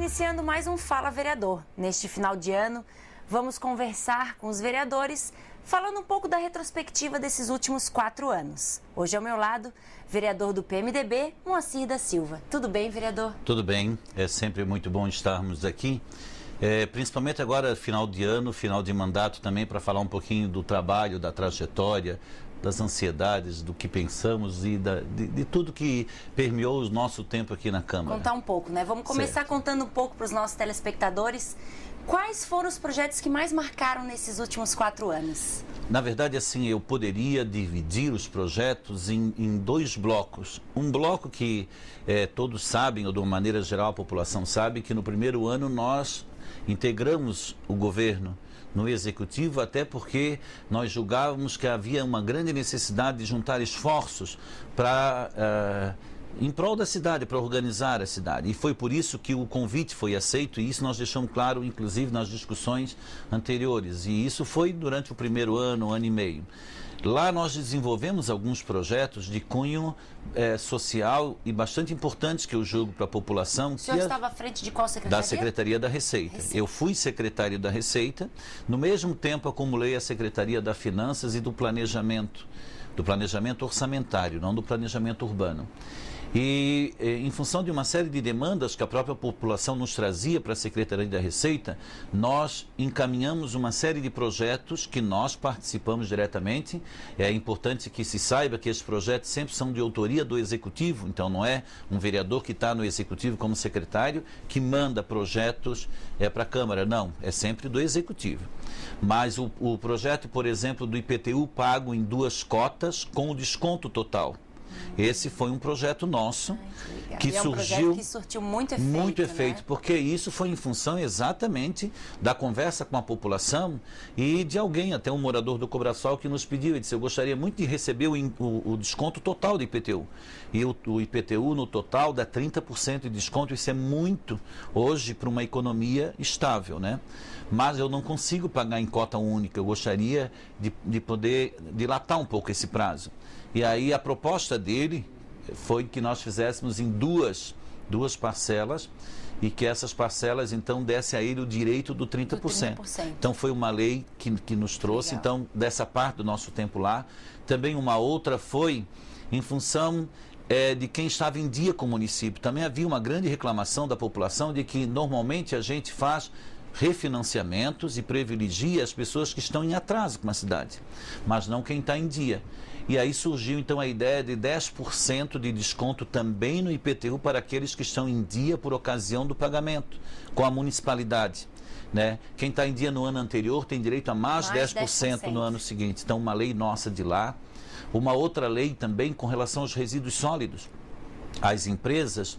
iniciando mais um Fala Vereador. Neste final de ano, vamos conversar com os vereadores, falando um pouco da retrospectiva desses últimos 4 anos. Hoje ao meu lado, vereador do PMDB, Moacir da Silva. Tudo bem, vereador? Tudo bem, é sempre muito bom estarmos aqui, principalmente agora, final de ano, final de mandato também, para falar um pouquinho do trabalho, da trajetória, das ansiedades, do que pensamos e de tudo que permeou o nosso tempo aqui na Câmara. Contar um pouco, né? Vamos começar contando um pouco para os nossos telespectadores. Quais foram os projetos que mais marcaram nesses últimos 4 anos? Na verdade, assim, eu poderia dividir os projetos em 2 blocos. Um bloco que todos sabem, ou de uma maneira geral a população sabe, que no primeiro ano nós integramos o governo no Executivo, até porque nós julgávamos que havia uma grande necessidade de juntar esforços para em prol da cidade, para organizar a cidade. E foi por isso que o convite foi aceito, e isso nós deixamos claro, inclusive, nas discussões anteriores. E isso foi durante o primeiro ano e meio. Lá nós desenvolvemos alguns projetos de cunho social e bastante importantes que eu julgo para a população. O senhor estava à frente de qual secretaria? Da Secretaria da Receita. Eu fui secretário da Receita, no mesmo tempo acumulei a Secretaria da Finanças e do Planejamento orçamentário, não do planejamento urbano. E em função de uma série de demandas que a própria população nos trazia para a Secretaria da Receita, nós encaminhamos uma série de projetos que nós participamos diretamente. É importante que se saiba que esses projetos sempre são de autoria do Executivo, então não é um vereador que está no Executivo como secretário que manda projetos para a Câmara, não, é sempre do Executivo. Mas o projeto, por exemplo, do IPTU pago em 2 cotas com o desconto total. Esse foi um projeto nosso que surgiu, um projeto que surtiu muito efeito. Muito efeito, né? Porque isso foi em função exatamente da conversa com a população e de alguém, até um morador do Cobrasol, que nos pediu, ele disse: eu gostaria muito de receber o desconto total do IPTU. E o IPTU no total dá 30% de desconto, isso é muito hoje para uma economia estável, né? Mas eu não consigo pagar em cota única, eu gostaria de poder dilatar um pouco esse prazo. E aí a proposta dele foi que nós fizéssemos em duas parcelas e que essas parcelas então dessem a ele o direito do 30%. Então foi uma lei que nos trouxe. Legal. Então, dessa parte do nosso tempo lá. Também uma outra foi em função de quem estava em dia com o município. Também havia uma grande reclamação da população de que normalmente a gente faz refinanciamentos e privilegia as pessoas que estão em atraso com a cidade, mas não quem está em dia. E aí surgiu então a ideia de 10% de desconto também no IPTU para aqueles que estão em dia por ocasião do pagamento com a municipalidade, né? Quem está em dia no ano anterior tem direito a mais 10% no ano seguinte. Então, uma lei nossa de lá. Uma outra lei também com relação aos resíduos sólidos. As empresas,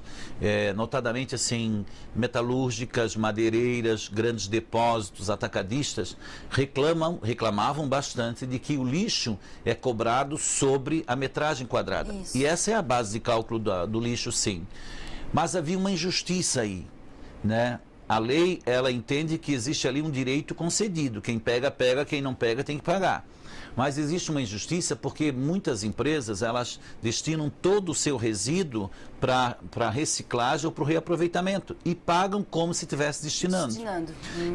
notadamente assim, metalúrgicas, madeireiras, grandes depósitos, atacadistas, reclamavam bastante de que o lixo é cobrado sobre a metragem quadrada. Isso. E essa é a base de cálculo do lixo, sim. Mas havia uma injustiça aí, né? A lei, ela entende que existe ali um direito concedido. Quem pega, pega, quem não pega tem que pagar. Mas existe uma injustiça porque muitas empresas, elas destinam todo o seu resíduo para reciclagem ou para o reaproveitamento e pagam como se estivesse destinando.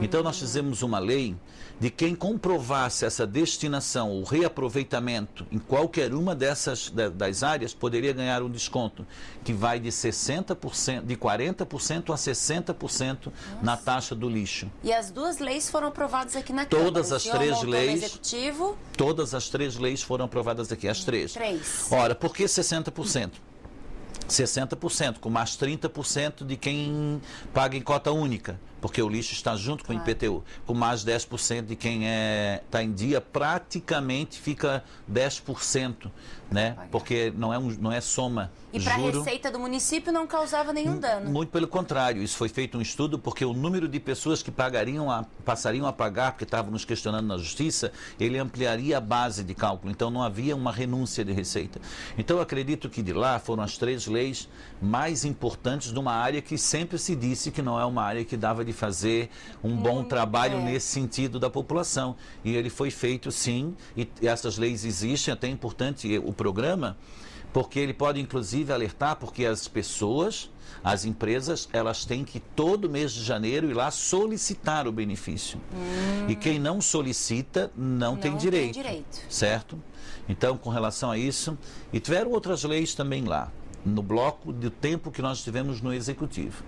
Então nós fizemos uma lei de quem comprovasse essa destinação, o reaproveitamento em qualquer uma das áreas, poderia ganhar um desconto que vai de 60%, de 40% a 60% na taxa do lixo. E as 2 leis foram aprovadas aqui na Câmara. Todas as 3 leis. Executivo. Todas as 3 leis foram aprovadas aqui, as 3. Ora, por que 60%? 60%, com mais 30% de quem paga em cota única, porque o lixo está junto com o IPTU, com mais 10% de quem está em dia, praticamente fica 10%, né? Porque não é soma. E para a receita do município não causava nenhum dano? Muito pelo contrário, isso foi feito um estudo porque o número de pessoas que passariam a pagar, porque estavam nos questionando na justiça, ele ampliaria a base de cálculo, então não havia uma renúncia de receita. Então eu acredito que de lá foram as 3 leis mais importantes de uma área que sempre se disse que não é uma área que dava de fazer um bom trabalho nesse sentido da população. E ele foi feito sim, e essas leis existem, até é importante o programa, porque ele pode inclusive alertar, porque as pessoas, as empresas, elas têm que todo mês de janeiro ir lá solicitar o benefício. E quem não solicita não tem direito, certo? Então, com relação a isso, e tiveram outras leis também lá, no bloco do tempo que nós estivemos no Executivo.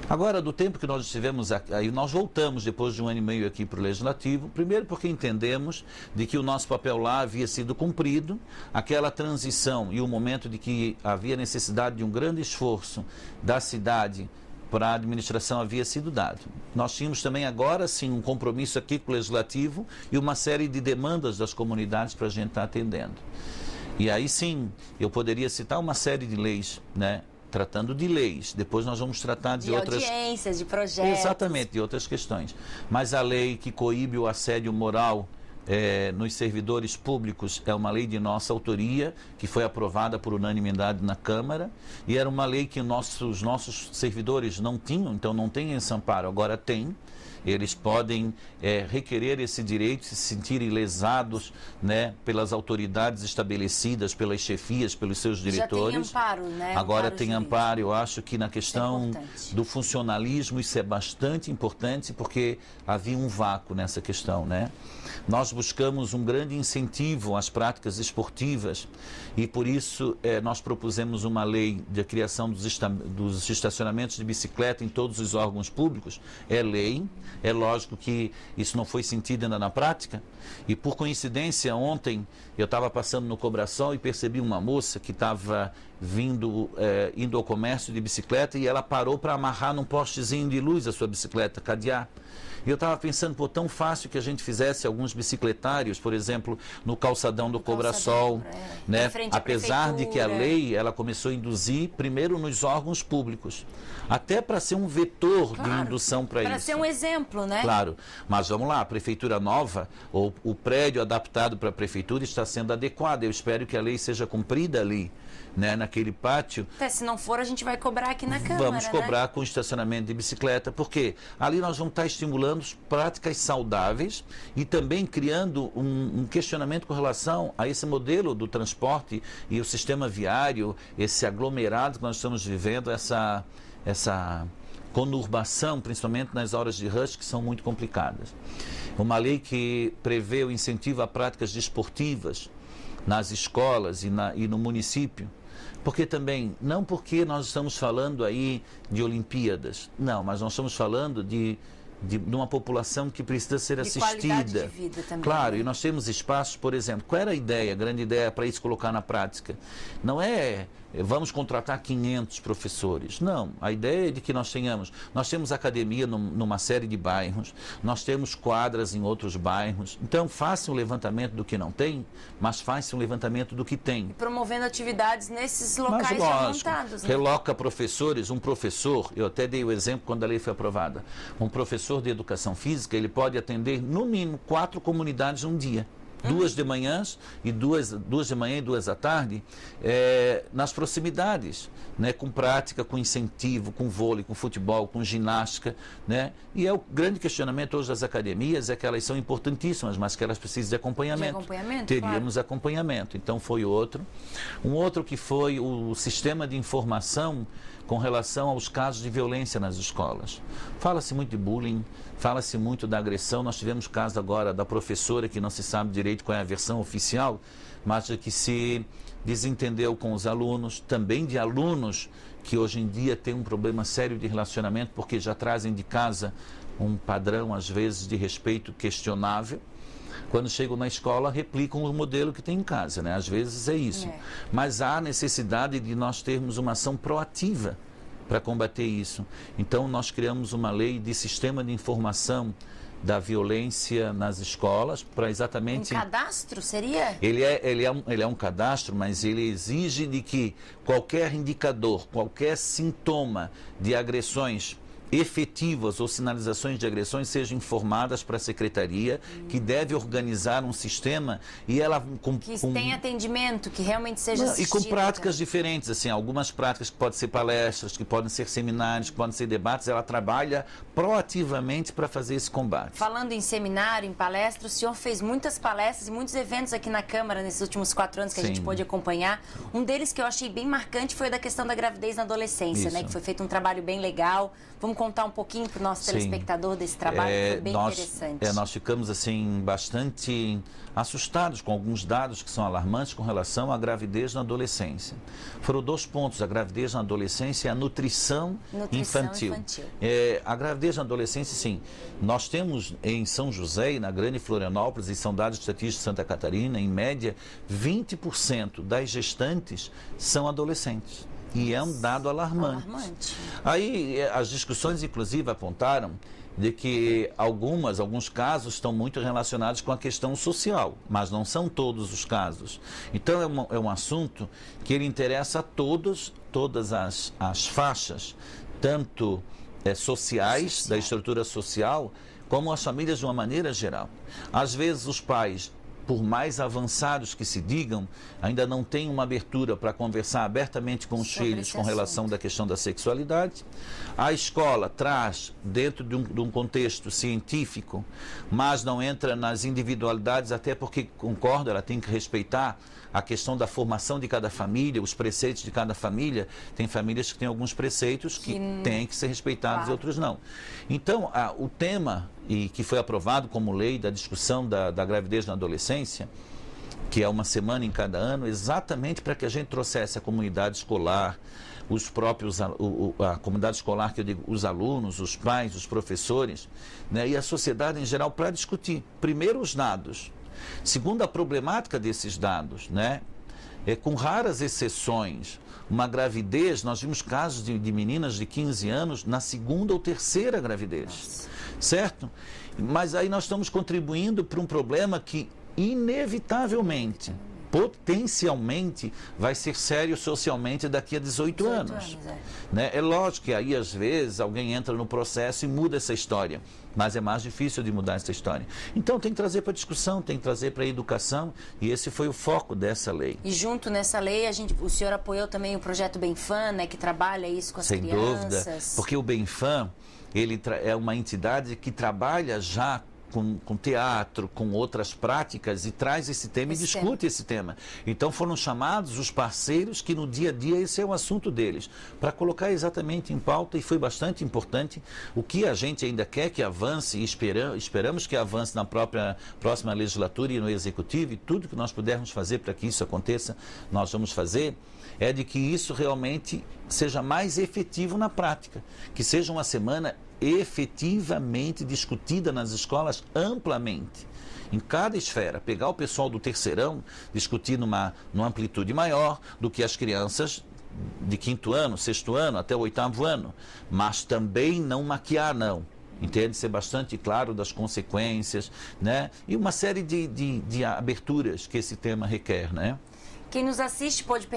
Agora, do tempo que nós estivemos aí, nós voltamos depois de 1 ano e meio aqui para o Legislativo, primeiro porque entendemos de que o nosso papel lá havia sido cumprido, aquela transição e o momento de que havia necessidade de um grande esforço da cidade para a administração havia sido dado. Nós tínhamos também agora sim um compromisso aqui com o Legislativo e uma série de demandas das comunidades para a gente estar atendendo. E aí sim, eu poderia citar uma série de leis, né? Tratando de leis, depois nós vamos tratar de outras... De audiências, de projetos. Exatamente, de outras questões. Mas a lei que coíbe o assédio moral nos servidores públicos é uma lei de nossa autoria, que foi aprovada por unanimidade na Câmara, e era uma lei que os nossos servidores não tinham, então não tem esse amparo, agora tem. Eles podem requerer esse direito, se sentirem lesados, né, pelas autoridades estabelecidas, pelas chefias, pelos seus diretores. Já tem amparo, né? Agora tem amparo. Eu acho que na questão do funcionalismo isso é bastante importante, porque havia um vácuo nessa questão, né? Nós buscamos um grande incentivo às práticas esportivas e por isso nós propusemos uma lei de criação dos estacionamentos de bicicleta em todos os órgãos públicos. É lei. É lógico que isso não foi sentido ainda na prática. E por coincidência, ontem eu estava passando no Cobrasol e percebi uma moça que estava indo ao comércio de bicicleta e ela parou para amarrar num postezinho de luz a sua bicicleta, cadear. E eu estava pensando, pô, tão fácil que a gente fizesse alguns bicicletários, por exemplo, no calçadão do Cobrasol, né? Apesar de que a lei, ela começou a induzir primeiro nos órgãos públicos, até para ser um vetor de indução para isso. Para ser um exemplo, né? Claro, mas vamos lá, a prefeitura nova, ou o prédio adaptado para a prefeitura está sendo adequado. Eu espero que a lei seja cumprida ali, né, naquele pátio. Até se não for, a gente vai cobrar aqui na Câmara, vamos cobrar com estacionamento de bicicleta, porque ali nós vamos estar estimulando práticas saudáveis e também criando um questionamento com relação a esse modelo do transporte e o sistema viário, esse aglomerado que nós estamos vivendo, essa conurbação, principalmente nas horas de rush, que são muito complicadas. Uma lei que prevê o incentivo a práticas desportivas nas escolas e no município, porque também, não porque nós estamos falando aí de Olimpíadas, não, mas nós estamos falando de uma população que precisa ser assistida. Qualidade de vida também. Claro, né? E nós temos espaços, por exemplo, qual era a grande ideia para isso colocar na prática? Não é vamos contratar 500 professores, não, a ideia é de que nós temos academia numa série de bairros, nós temos quadras em outros bairros, então faça um levantamento do que não tem, mas faça um levantamento do que tem. E promovendo atividades nesses locais já montados. Né? Reloca professores, um professor, eu até dei o exemplo quando a lei foi aprovada, um professor de educação física, ele pode atender no mínimo 4 comunidades um dia. 2 de manhã e 2 à tarde, nas proximidades, né, com prática, com incentivo, com vôlei, com futebol, com ginástica, né? E o grande questionamento hoje das academias é que elas são importantíssimas, mas que elas precisam de acompanhamento. Teríamos acompanhamento, então foi outro. Um outro que foi o sistema de informação com relação aos casos de violência nas escolas. Fala-se muito de bullying, fala-se muito da agressão. Nós tivemos caso agora da professora que não se sabe direito qual é a versão oficial, mas que se desentendeu com os alunos, também de alunos que hoje em dia têm um problema sério de relacionamento porque já trazem de casa um padrão, às vezes, de respeito questionável. Quando chegam na escola, replicam o modelo que tem em casa, né? Às vezes é isso. Mas há necessidade de nós termos uma ação proativa para combater isso. Então, nós criamos uma lei de sistema de informação da violência nas escolas para exatamente... Um cadastro seria? Ele é um cadastro, mas ele exige de que qualquer indicador, qualquer sintoma de agressões efetivas ou sinalizações de agressões sejam informadas para a secretaria, que deve organizar um sistema e ela que tem atendimento, que realmente seja e com assistido, práticas diferentes, assim, algumas práticas que podem ser palestras, que podem ser seminários, que podem ser debates, ela trabalha proativamente para fazer esse combate. Falando em seminário, em palestra, o senhor fez muitas palestras e muitos eventos aqui na Câmara nesses últimos 4 anos que a gente pôde acompanhar. Um deles que eu achei bem marcante foi o da questão da gravidez na adolescência, né? Que foi feito um trabalho bem legal. Vamos contar um pouquinho para o nosso telespectador desse trabalho, que foi bem interessante. Nós ficamos, assim, bastante assustados com alguns dados que são alarmantes com relação à gravidez na adolescência. Foram 2 pontos, a gravidez na adolescência e a nutrição infantil. A gravidez na adolescência, sim. Nós temos em São José e na Grande Florianópolis, e são dados estatísticos de Santa Catarina, em média, 20% das gestantes são adolescentes. E é um dado alarmante. Aí as discussões, inclusive, apontaram de que alguns casos estão muito relacionados com a questão social, mas não são todos os casos. Então é um assunto que ele interessa a todas as faixas, tanto sociais, da estrutura social, como as famílias de uma maneira geral. Às vezes os pais, por mais avançados que se digam, ainda não tem uma abertura para conversar abertamente com os filhos com relação da questão da sexualidade. A escola traz dentro de um contexto científico, mas não entra nas individualidades, até porque, concordo, ela tem que respeitar a questão da formação de cada família, os preceitos de cada família. Tem famílias que têm alguns preceitos que têm que ser respeitados e outros não. Então, o tema, e que foi aprovado como lei da discussão da gravidez na adolescência, que é uma semana em cada ano, exatamente para que a gente trouxesse a comunidade escolar, os próprios, a comunidade escolar, que eu digo, os alunos, os pais, os professores, né, e a sociedade em geral, para discutir, primeiro, os dados. Segundo, a problemática desses dados, né? Com raras exceções, uma gravidez, nós vimos casos de meninas de 15 anos na 2ª ou 3ª gravidez, certo? Mas aí nós estamos contribuindo para um problema que, inevitavelmente, potencialmente, vai ser sério socialmente daqui a 18 anos. Né? É lógico que aí, às vezes, alguém entra no processo e muda essa história, mas é mais difícil de mudar essa história. Então, tem que trazer para a discussão, tem que trazer para a educação, e esse foi o foco dessa lei. E junto nessa lei, o senhor apoiou também o projeto BemFam, né, que trabalha isso com as crianças. Sem dúvida, porque o BemFam, ele é uma entidade que trabalha já com teatro, com outras práticas, e traz esse tema e discute esse tema. Então foram chamados os parceiros que no dia a dia esse é o assunto deles, para colocar exatamente em pauta, e foi bastante importante. O que a gente ainda quer que avance, e esperamos que avance na próxima legislatura e no Executivo, e tudo que nós pudermos fazer para que isso aconteça, nós vamos fazer, é de que isso realmente seja mais efetivo na prática, que seja uma semana efetivamente discutida nas escolas amplamente, em cada esfera, pegar o pessoal do terceirão, discutir numa amplitude maior do que as crianças de 5º ano, 6º ano, até o 8º ano, mas também não maquiar, não. Entende? Ser bastante claro das consequências, né? E uma série de aberturas que esse tema requer, né? Quem nos assiste pode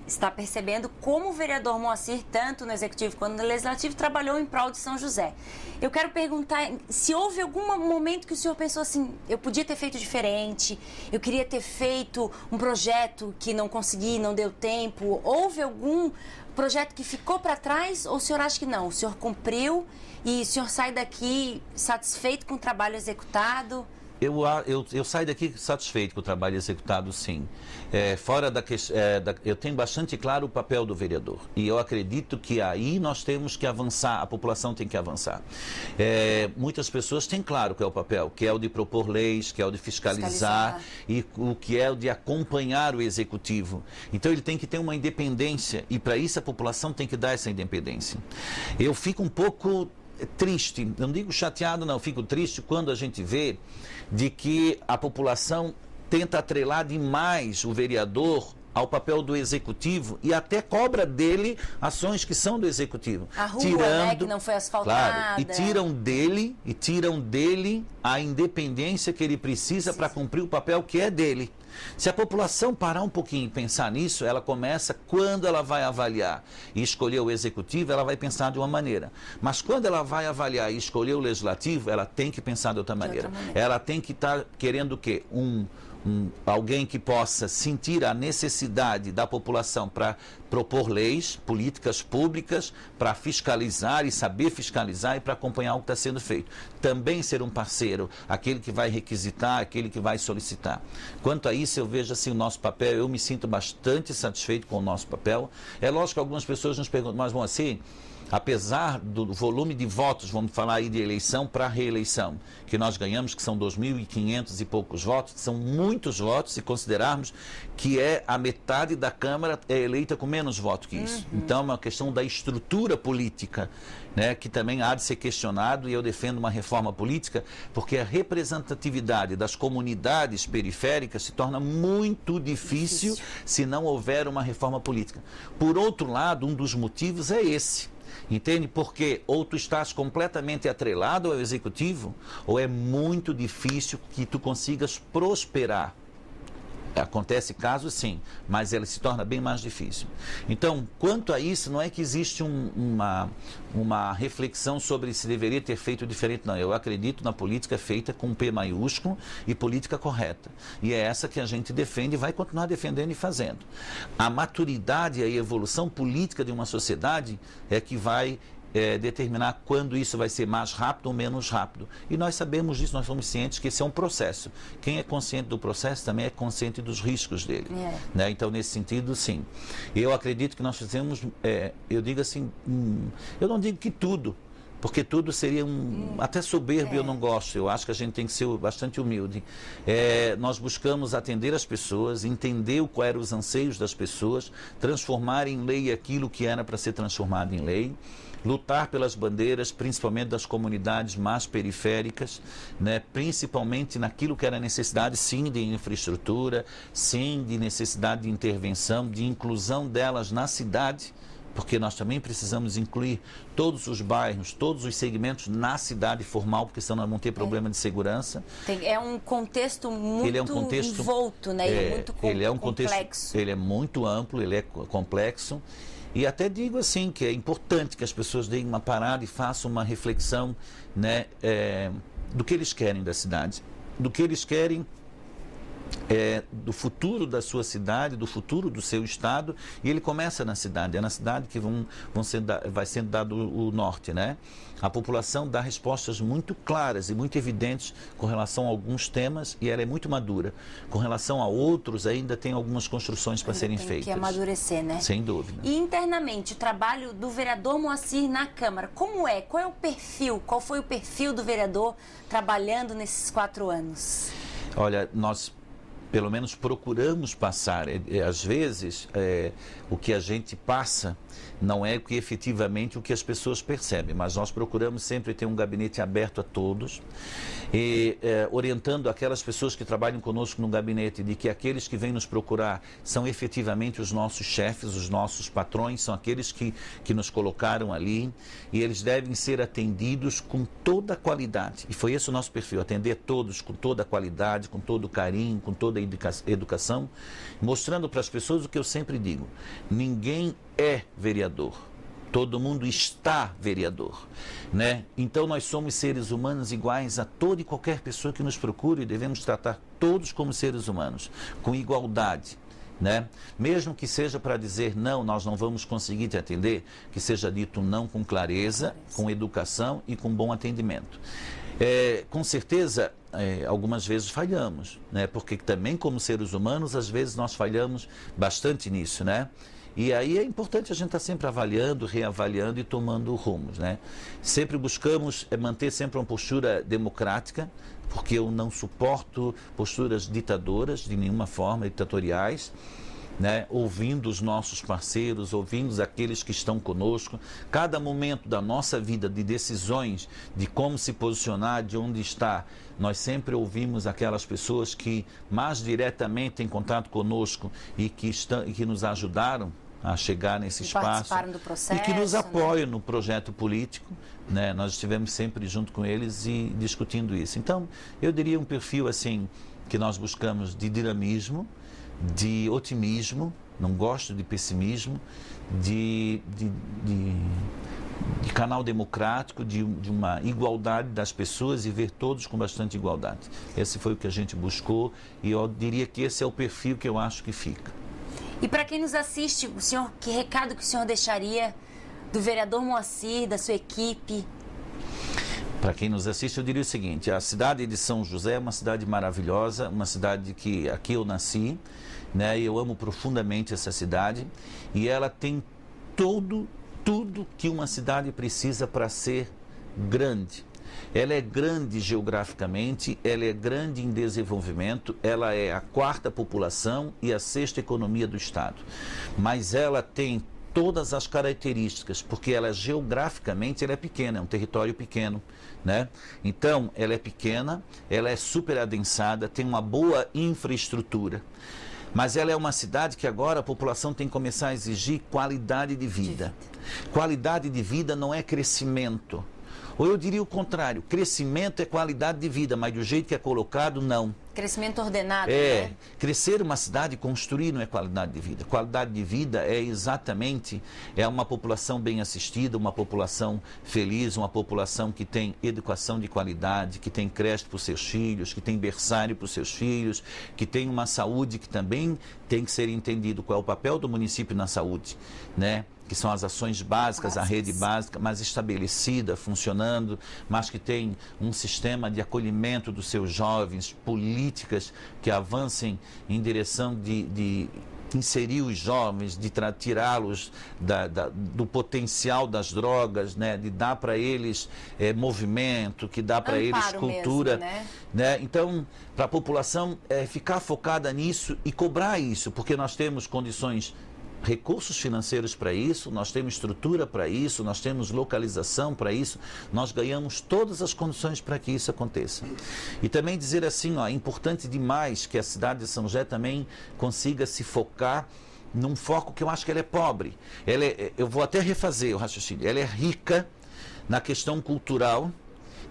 está percebendo como o vereador Moacir, tanto no Executivo quanto no Legislativo, trabalhou em prol de São José. Eu quero perguntar se houve algum momento que o senhor pensou assim, eu podia ter feito diferente, eu queria ter feito um projeto que não consegui, não deu tempo. Houve algum projeto que ficou para trás, ou o senhor acha que não? O senhor cumpriu e o senhor sai daqui satisfeito com o trabalho executado? Eu saio daqui satisfeito com o trabalho executado, sim. Eu tenho bastante claro o papel do vereador. E eu acredito que aí nós temos que avançar, a população tem que avançar. Muitas pessoas têm claro qual é o papel, que é o de propor leis, que é o de fiscalizar, e o que é o de acompanhar o executivo. Então ele tem que ter uma independência, e para isso a população tem que dar essa independência. Eu fico um pouco triste, não digo chateado, não, fico triste quando a gente vê de que a população tenta atrelar demais o vereador ao papel do executivo e até cobra dele ações que são do executivo. A rua, né, que não foi asfaltada. Claro, e tiram dele a independência que ele precisa para cumprir o papel que é dele. Se a população parar um pouquinho e pensar nisso, ela começa, quando ela vai avaliar e escolher o executivo, ela vai pensar de uma maneira. Mas quando ela vai avaliar e escolher o legislativo, ela tem que pensar de outra maneira. Ela tem que estar querendo o quê? Alguém que possa sentir a necessidade da população para propor leis, políticas públicas, para fiscalizar e saber fiscalizar e para acompanhar o que está sendo feito. Também ser um parceiro, aquele que vai requisitar, aquele que vai solicitar. Quanto a isso, eu vejo assim o nosso papel, eu me sinto bastante satisfeito com o nosso papel. É lógico que algumas pessoas nos perguntam, mas bom, assim, apesar do volume de votos, vamos falar aí de eleição para reeleição, que nós ganhamos, que são 2.500 e poucos votos, são muitos votos, se considerarmos que a metade da Câmara é eleita com menos votos que isso. Então, é uma questão da estrutura política, né, que também há de ser questionado, e eu defendo uma reforma política, porque a representatividade das comunidades periféricas se torna muito difícil se não houver uma reforma política. Por outro lado, um dos motivos é esse. Entende? Porque ou tu estás completamente atrelado ao executivo, ou é muito difícil que tu consigas prosperar. Acontece casos sim, mas ela se torna bem mais difícil. Então, quanto a isso, não é que existe uma reflexão sobre se deveria ter feito diferente, não. Eu acredito na política feita com P maiúsculo e política correta. E é essa que a gente defende e vai continuar defendendo e fazendo. A maturidade e a evolução política de uma sociedade é que vai determinar quando isso vai ser mais rápido ou menos rápido. E nós sabemos disso, nós somos cientes que esse é um processo. Quem é consciente do processo também é consciente dos riscos dele. Né? Então, nesse sentido, sim. Eu acredito que nós fizemos, eu digo assim, eu não digo que tudo, porque tudo seria até soberbo, eu não gosto. Eu acho que a gente tem que ser bastante humilde. Nós buscamos atender as pessoas, entender quais eram os anseios das pessoas, transformar em lei aquilo que era para ser transformado em lei, lutar pelas bandeiras, principalmente das comunidades mais periféricas, né? Principalmente naquilo que era necessidade, sim, de infraestrutura, sim, de necessidade de intervenção, de inclusão delas na cidade, porque nós também precisamos incluir todos os bairros, todos os segmentos na cidade formal, porque senão nós vamos ter problema de segurança. É um contexto muito envolto, né? Ele é um complexo. Contexto, ele é muito amplo, ele é complexo. E até digo assim, que é importante que as pessoas deem uma parada e façam uma reflexão, né, do que eles querem da cidade, do que eles querem do futuro da sua cidade, do futuro do seu estado, e ele começa na cidade. É na cidade que vai sendo dado o norte, né? A população dá respostas muito claras e muito evidentes com relação a alguns temas, e ela é muito madura. Com relação a outros, ainda tem algumas construções para serem feitas. Tem que amadurecer, né? Sem dúvida. E internamente, o trabalho do vereador Moacir na Câmara, como é? Qual é o perfil? Qual foi o perfil do vereador trabalhando nesses 4 anos? Olha, nós pelo menos procuramos passar. Às vezes, o que a gente passa não é efetivamente o que as pessoas percebem, mas nós procuramos sempre ter um gabinete aberto a todos e orientando aquelas pessoas que trabalham conosco no gabinete de que aqueles que vêm nos procurar são efetivamente os nossos chefes, os nossos patrões, são aqueles que nos colocaram ali, e eles devem ser atendidos com toda a qualidade. E foi esse o nosso perfil, atender todos com toda a qualidade, com todo o carinho, com toda a educação, mostrando para as pessoas o que eu sempre digo: ninguém é vereador, todo mundo está vereador, né? Então nós somos seres humanos iguais a toda e qualquer pessoa que nos procure, e devemos tratar todos como seres humanos, com igualdade, né? Mesmo que seja para dizer não, nós não vamos conseguir te atender, que seja dito não com clareza, com educação e com bom atendimento. Com certeza, algumas vezes falhamos, né? Porque também como seres humanos, às vezes nós falhamos bastante nisso, né? E aí é importante a gente estar sempre avaliando, reavaliando e tomando rumos, né? Sempre buscamos manter sempre uma postura democrática, porque eu não suporto posturas ditadoras, de nenhuma forma, ditatoriais. né, ouvindo os nossos parceiros, ouvindo aqueles que estão conosco. Cada momento da nossa vida de decisões, de como se posicionar, de onde estar, nós sempre ouvimos aquelas pessoas que mais diretamente têm contato conosco e que nos ajudaram a chegar nesse espaço do processo, e que nos apoiam, né, no projeto político, né? Nós estivemos sempre junto com eles e discutindo isso. Então, eu diria um perfil assim que nós buscamos de dinamismo, de otimismo, não gosto de pessimismo, de canal democrático, de uma igualdade das pessoas e ver todos com bastante igualdade. Esse foi o que a gente buscou e eu diria que esse é o perfil que eu acho que fica. E para quem nos assiste, que recado que o senhor deixaria do vereador Moacir, da sua equipe? Para quem nos assiste, eu diria o seguinte: a cidade de São José é uma cidade maravilhosa, uma cidade que aqui eu nasci, né? Eu amo profundamente essa cidade e ela tem tudo que uma cidade precisa para ser grande. Ela é grande geograficamente, ela é grande em desenvolvimento, ela é a 4ª população e a 6ª economia do estado. Mas ela tem todas as características, porque ela geograficamente ela é pequena, é um território pequeno, né? Então, ela é pequena, ela é super adensada, tem uma boa infraestrutura. Mas ela é uma cidade que agora a população tem que começar a exigir qualidade de vida. Qualidade de vida não é crescimento. Ou eu diria o contrário, crescimento é qualidade de vida, mas do jeito que é colocado, não. Crescimento ordenado, né? Né? Crescer uma cidade, construir não é qualidade de vida. Qualidade de vida é exatamente uma população bem assistida, uma população feliz, uma população que tem educação de qualidade, que tem creche para os seus filhos, que tem berçário para os seus filhos, que tem uma saúde que também tem que ser entendido qual é o papel do município na saúde, né? Que são as ações básicas, a rede básica, mas estabelecida, funcionando, mas que tem um sistema de acolhimento dos seus jovens, políticas que avancem em direção de inserir os jovens, de tirá-los do potencial das drogas, né? De dar para eles movimento, que dá para eles cultura. Mesmo, né? Então, para a população ficar focada nisso e cobrar isso, porque nós temos condições, recursos financeiros para isso, nós temos estrutura para isso, nós temos localização para isso, nós ganhamos todas as condições para que isso aconteça. E também dizer assim, é importante demais que a cidade de São José também consiga se focar num foco que eu acho que ela é pobre. Eu vou até refazer o raciocínio, ela é rica na questão cultural,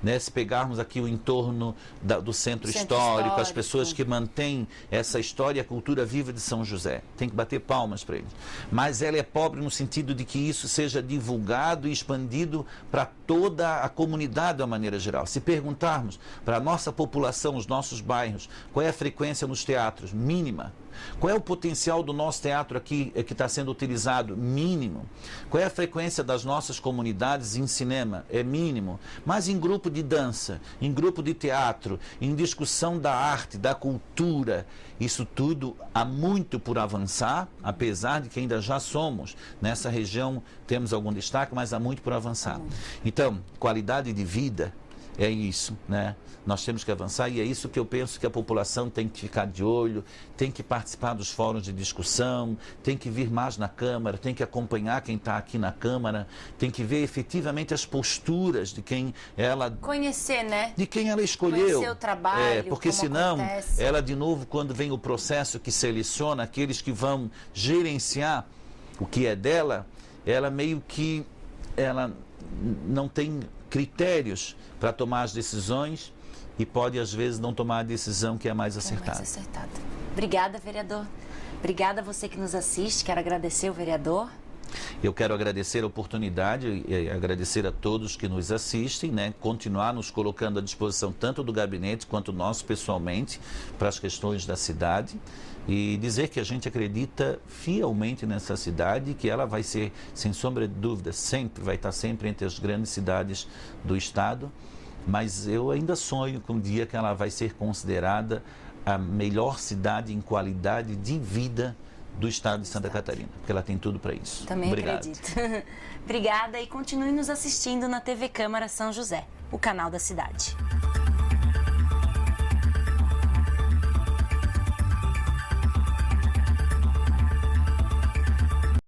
né? Se pegarmos aqui o entorno do centro histórico, as pessoas que mantêm essa história e a cultura viva de São José, tem que bater palmas para eles. Mas ela é pobre no sentido de que isso seja divulgado e expandido para toda a comunidade de uma maneira geral. Se perguntarmos para a nossa população, os nossos bairros, qual é a frequência nos teatros? Mínima. Qual é o potencial do nosso teatro aqui que está sendo utilizado? Mínimo. Qual é a frequência das nossas comunidades em cinema? É mínimo. Mas em grupo de dança, em grupo de teatro, em discussão da arte, da cultura, isso tudo há muito por avançar, apesar de que ainda já somos, nessa região temos algum destaque, mas há muito por avançar. Então, qualidade de vida é isso, né? Nós temos que avançar e é isso que eu penso que a população tem que ficar de olho, tem que participar dos fóruns de discussão, tem que vir mais na Câmara, tem que acompanhar quem está aqui na Câmara, tem que ver efetivamente as posturas de quem ela... Conhecer, né? De quem ela escolheu. Conhecer o trabalho, porque senão, acontece. ela de novo, quando vem o processo que seleciona aqueles que vão gerenciar o que é dela, ela meio que... ela não tem critérios para tomar as decisões e pode, às vezes, não tomar a decisão que é mais acertada. Obrigada, vereador. Obrigada a você que nos assiste. Quero agradecer o vereador. Eu quero agradecer a oportunidade e agradecer a todos que nos assistem, né? Continuar nos colocando à disposição tanto do gabinete quanto nós pessoalmente para as questões da cidade e dizer que a gente acredita fielmente nessa cidade, que ela vai ser, sem sombra de dúvida, vai estar sempre entre as grandes cidades do estado, mas eu ainda sonho com um dia que ela vai ser considerada a melhor cidade em qualidade de vida do estado de Santa Catarina, porque ela tem tudo para isso. Também acredito. Obrigada e continue nos assistindo na TV Câmara São José, o canal da cidade.